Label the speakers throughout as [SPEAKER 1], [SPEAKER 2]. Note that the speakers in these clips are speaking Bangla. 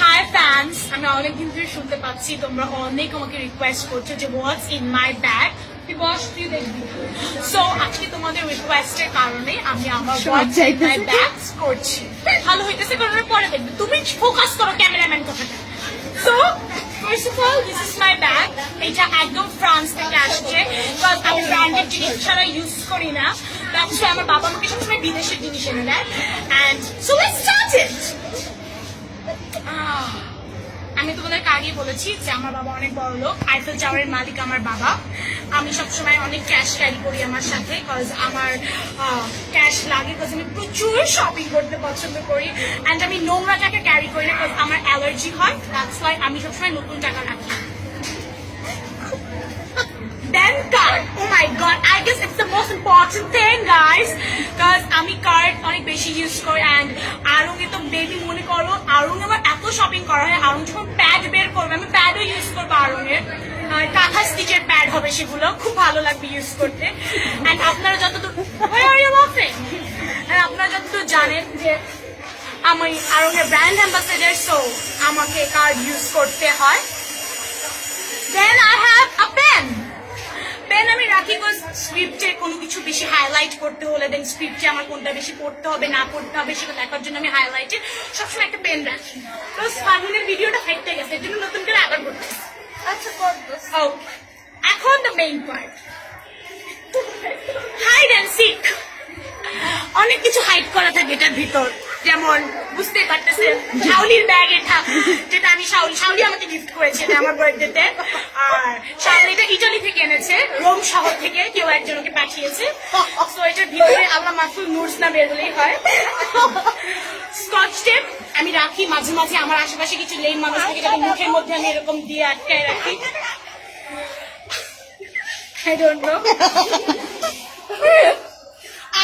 [SPEAKER 1] হাই ফ্যান্স, আমি অনেকদিন ধরে শুনতে পাচ্ছি তোমরা অনেক আমাকে রিকোয়েস্ট করছো যে হোয়াটস ইন মাই ব্যাগ। সো আজকে তোমাদের রিকোয়েস্টের কারণে আমি আমার হোয়াটস ইন মাই ব্যাগ করছি। ভালো হইতেছে করার পরে দেখবে। তুমি ফোকাস করো ক্যামেরাম্যান কথাটা। So first of all this is my bag. এটা একদম ফ্রান্স থেকে আসছে, বিকজ আমি ব্র্যান্ডেড জিনিস ছাড়া ইউজ করি না। দ্যাটস ওয়াই আমার বাবা আমাকে সবসময় বিদেশের জিনিস এনে দেয়। And so let's start it. আমি তোমাদের আগে বলেছি যে আমার বাবা অনেক বড় লোক, আইফেল টাওয়ারের মালিক আমার বাবা। আমি সবসময় অনেক ক্যাশ ক্যারি করি আমার সাথে, বিকজ আমার ক্যাশ লাগে, বিকজ আমি প্রচুর শপিং করতে পছন্দ করি। অ্যান্ড আমি নোংরা টাকা ক্যারি করি না, বিকজ আমার অ্যালার্জি হয়। দ্যাটস ওয়াই আমি সবসময় নতুন টাকা রাখি। Then card. Oh my god, I guess it's the most important thing, guys. Because আমি কার্ড অনেক বেশি ইউজ করি। অ্যান্ড আরুঙে তো বেবি মনে করো, আরুঙে আমার এত শপিং করা হয়। আরুং যখন প্যাড বের করবে আমি প্যাডও ইউজ করবো আরুঙের। কাঁথা স্টিচের প্যাড হবে, সেগুলো খুব ভালো লাগবে ইউজ করতে। অ্যান্ড আপনারা যতদূর আপনারা যতদূর জানেন যে আমি আরুঙের ব্র্যান্ড অ্যাম্বাসেডার, সো আমাকে কার্ড ইউজ করতে হয়। Then I have a pen. Pen আমি রাখি, স্ক্রিপ্টে কোনো কিছু বেশি হাইলাইট করতে হলে, দেন স্ক্রিপ্টে আমার কোনটা বেশি পড়তে হবে না পড়তে হবে সেটা দেখার জন্য আমি হাইলাইটে সবসময় একটা পেন রাখি। তো ফারহিনের ভিডিওটা হাইটে গেছে, এর জন্য নতুন করে আবার করতে। আচ্ছা এখন the main part, hide and seek. অনেক কিছু হাইড করা থাকে এটার ভিতর, যেমন বুঝতে পারতেছেন শাওলির ব্যাগ এটা, যেটা আমি শাওলি আমাকে গিফট করেছে এটা আমার বার্থডেতে। আর শাওলি এটা ইটালি থেকে এনেছে, রোম শহর থেকে কেউ একজনকে পাঠিয়েছে। তো এটার ভিতরে আল্লাহ মাহফুল নুরস না বেরোলেই হয়। স্কচ টেপ আমি রাখি মাঝে মাঝে, আমার আশেপাশে কিছু লেন মানুষ থেকে যাতে মুখের মধ্যে আমি এরকম দিয়ে আটকায় রাখি। I don't know.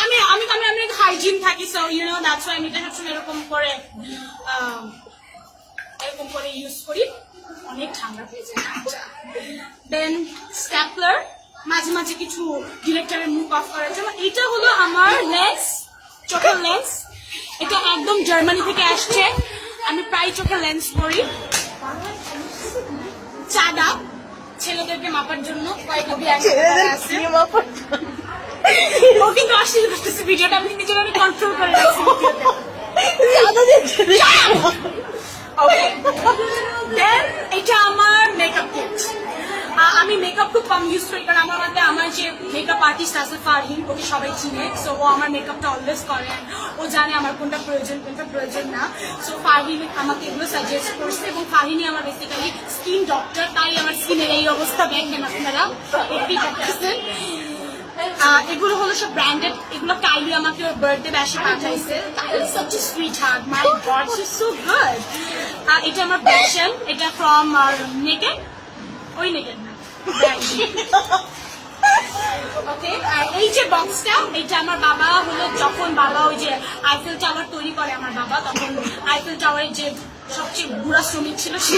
[SPEAKER 1] আমি অনেক হাইজিন থাকি, so you know that's why আমি এটা সবসময় এরকম করে ইউজ করি। অনেক ঠান্ডা হয়ে যায়। দেন স্ট্যাপলার, মাঝে মাঝে কিছু ডিরেক্টরের মুখ অফ করার জন্য। এটা হলো আমার লেন্স, চোখের লেন্স। এটা একদম জার্মানি থেকে আসছে। আমি প্রায় চোখের লেন্স পরি। চাঁদা ছেলেদেরকে মাপার জন্য ও কিন্তু অশ্লীল করতেছে ভিডিওটা, আমি নিজের আমি কন্ট্রোল করে রাখছি। এটা আমার মেকআপ কিট। আমি মেকআপ খুব কম ইউজ করি, কারণ আমার মধ্যে আমার যে মেকআপ আর্টিস্ট আছে ফারহিন, ওকে সবাই চিনে। সো ও আমার মেকআপটা অলওয়েজ করে, ও জানে আমার কোনটা প্রয়োজন কোনটা প্রয়োজন না। সো ফারহিন আমাকে এগুলো সাজেস্ট করছে, এবং ফারহিনই আমার বেসিক্যালি স্কিন ডক্টর, তাই আমার স্কিনের এই অবস্থা দেখবেন আপনারা দেখতেই পাচ্ছেন। এগুলো হলো সব ব্র্যান্ডেড। এগুলো কাইলি আমাকে বার্থডে ব্যাশে পাঠাইছে। Kylie such a sweet heart, my god she is so good. এটা আমার ব্যাশন, এটা ফ্রম নেকেড, ওই নেকেড না ওকে। আর এই যে বক্সটা, এটা আমার বাবা হলো, যখন বাবা ওই যে আইফেল টাওয়ার তৈরি করে আমার বাবা, তখন আইফেল টাওয়ারের যে সবচেয়ে বুড়া শ্রমিক ছিল সে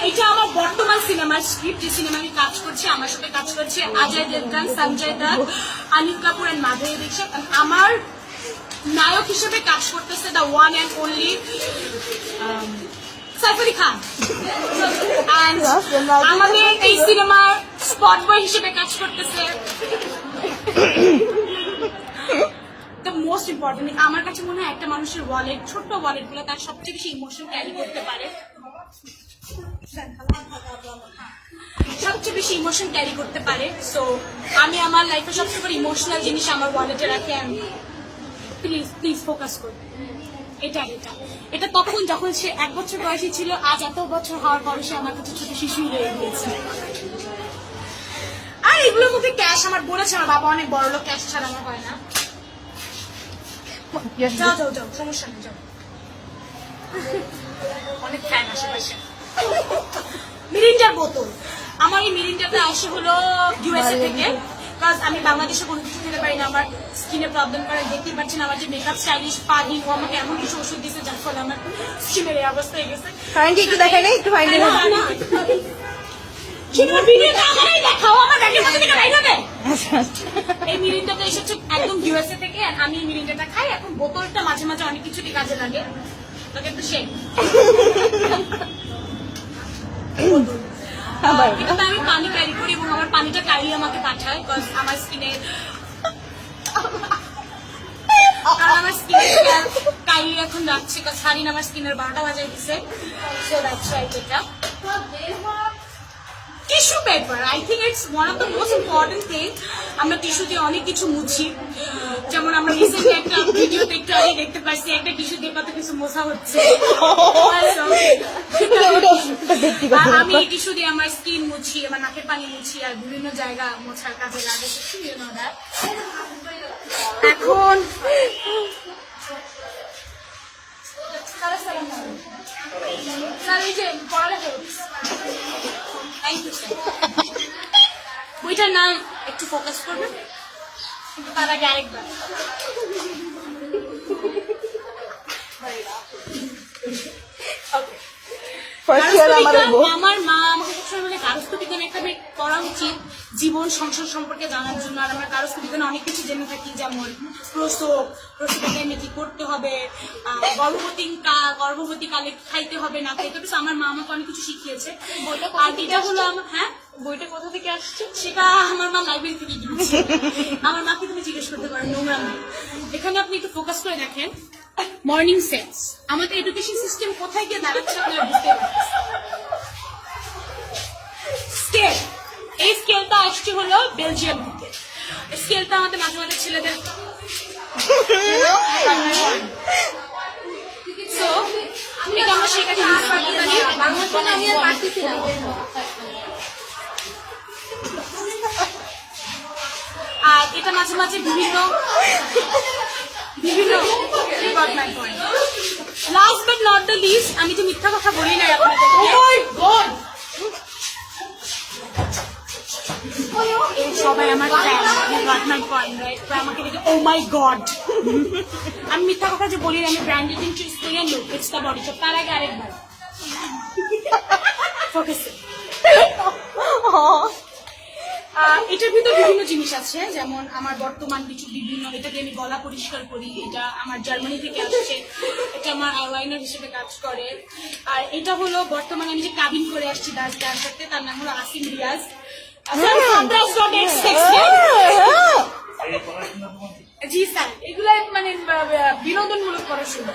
[SPEAKER 1] এইটা আমার বর্তমান সিনেমার স্ক্রিপ্ট, যে সিনেমা আমি কাজ করছি। আমার সাথে কাজ করছে অজয় দেবগন, সঞ্জয় দত্ত, অনিল কাপুর এন্ড মাধুরী দীক্ষিত। আমার নায়ক হিসেবে কাজ করতেছে the one and only Saif Ali Khan. আমাদের এই সিনেমার স্পট বয় হিসেবে কাজ করতেছে মোস্ট ইম্পর্টেন্ট। আমার কাছে মনে হয় একটা মানুষের ওয়ালেট, ছোট্ট ওয়ালেট গুলো তার সবচেয়ে বেশি ইমোশন ক্যারি করতে পারে, সবচেয়ে বেশি ইমোশন ক্যারি করতে পারে। সো আমি আমার লাইফে সবচেয়ে বড় ইমোশনাল জিনিস আমার ওয়ালেটে রাখি। আমি প্লিজ ফোকাস করি। এটা তখন যখন সে 1 বছর বয়সী ছিল, আজ এত বছর হওয়ার পরে সে আমার কাছে ছোট শিশুই রয়ে গিয়েছে। আর এগুলোর মধ্যে ক্যাশ আমার বলেছে, আমার বাবা অনেক বড় লোক, ক্যাশ ছাড়া আমার হয় না। যাও সমস্যা নেই, যাও। অনেক ফ্যান আশেপাশে। মিরিন্ডার বোতল, আমার এই মিরিন্ডাটা আসে হলো ইউএসএ থেকে, বিকজ আমি বাংলাদেশে কোনো কিছু খেতে পারি না, আমার স্কিনে প্রবলেম করে। দেখতেই পাচ্ছেন আমার যে মেকআপ স্টাইলিশ ফারহিন, ও আমাকে এমন কিছু ওষুধ দিয়েছে যার ফলে আমার স্কিনের এই অবস্থা হয়ে গেছে। একটু দেখাই না, একটু ফাইন দেখাও আমার ব্যাগের মধ্যে থেকে বাইরে হবে। এই মিরিন্ডাটা এসেছে একদম ইউএসএ থেকে। আমি মিরিন্ডাটা খাই, এখন বোতলটা মাঝে মাঝে অনেক কিছুরই কাজে লাগে, তোকে একটু শেখ। কিন্তু আমি পানি ক্যারি করি এবং আমার পানিটা কাইলি আমাকে পাঠায়, বিকজ আমার স্কিনে আমার স্কিনে কাইলি এখন রাখছে, বিকজ সারিন আমার স্কিনের 12টা বাজায় দিছে। So that's right. এটা tissue paper, I think it's one of the most important thing. আমরা টিস্যু দিয়ে অনেক কিছু মুছি, যেমন আমরা রিসেন্টলি একটা ভিডিওতে একটু আগে দেখতে পাচ্ছি একটা টিস্যু দিয়ে কত কিছু মোছা হচ্ছে। আমি এই টিস্যু দিয়ে আমার স্কিন মুছি, আমার নাকের পানি মুছি, আর বিভিন্ন জায়গা মোছার কাজে লাগে। এখন বইটার নাম একটু ফোকাস করবে, কিন্তু তার আগে আরেকবার আমার মা আমাকে সবসময় বলে কারস্থ বিজ্ঞান একটা মেয়ে পড়া উচিত জীবন সংসার সম্পর্কে জানার জন্য। আর আমরা কারস্থ বিজ্ঞানে অনেক কিছু জেনে থাকি, যেমন প্রসব টাইমে কি করতে হবে, গর্ভবতীকালে খাইতে হবে না খাইতে হবে। আমার মা আমাকে অনেক কিছু শিখিয়েছে। আর এটা হলো আমার, হ্যাঁ বইটা কোথা থেকে আসছে সেটা আমার মা লাইব্রেরি থেকে কিনেছে। আমার মাকে তুমি জিজ্ঞেস করতে পারো, নোংরা নেই। এখানে আপনি একটু ফোকাস করে দেখেন, মর্নিং সেন্স। আমাদের এডুকেশন সিস্টেম কোথায় গিয়ে দাঁড়াচ্ছে আপনারা বুঝতে পারছেন। স্কেল, এই স্কেলটা আসছে হলো বেলজিয়াম থেকে। স্কেলটা আমাদের মাঝে মাঝে ছেলেদের এটা আমরা শেখাতে আমি আর পারতেছিলাম। আর এটা মাঝে মাঝে বিভিন্ন last but not the least, আমি তো মিথ্যা কথা বলি না আপনাদের। সবাই আমার আমাকে দেখে ও মাই গড, আমি মিথ্যা কথা যে বলি না, আমি branded interest look it's the Body Shop. তার আগে আরেকবার এটার ভিতরে বিভিন্ন জিনিস আছে, যেমন আমার বর্তমান কিছু বিভিন্ন, এটা দিয়ে আমি গলা পরিষ্কার করি, এটা আমার জার্মানি থেকে আসছে, এটা আমার আইলাইনার হিসেবে কাজ করে। আর এটা হলো বর্তমানে আমি যে কাবিন করে আসছি তার সাথে, তার নাম হলো আসিম রিয়াজ। জি স্যার, এগুলো মানে বিনোদনমূলক পড়াশোনা।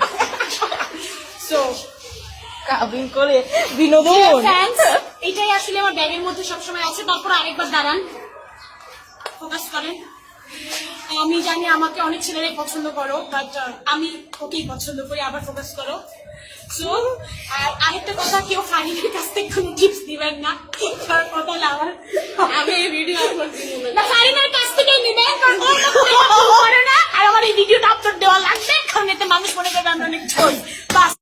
[SPEAKER 1] সো
[SPEAKER 2] কাবিন করে বিনোদন,
[SPEAKER 1] এটাই আসলে আমার ব্যাগের মধ্যে সবসময় আছে। তারপর আরেকবার দাঁড়ান, ফোকাস করেন। আমি জানি আমাকে অনেক ছেলেরাই পছন্দ করো, বাট আমি ওকেই পছন্দ করি। আবার ফোকাস করো। সো আর আরেকটা কথা, কেউ ফারিনের কাছ থেকে কোনো টিপস দিবেন না, কারণ কথা লাগার আমি এই ভিডিও না ফারিনের কাছ থেকেই নিবেন, কারণ ও করে না। আর আমার এই ভিডিওটা আপলোড দেওয়া লাগবে, কারণ এতে মানুষ মনে করবে আমরা অনেক ছোট।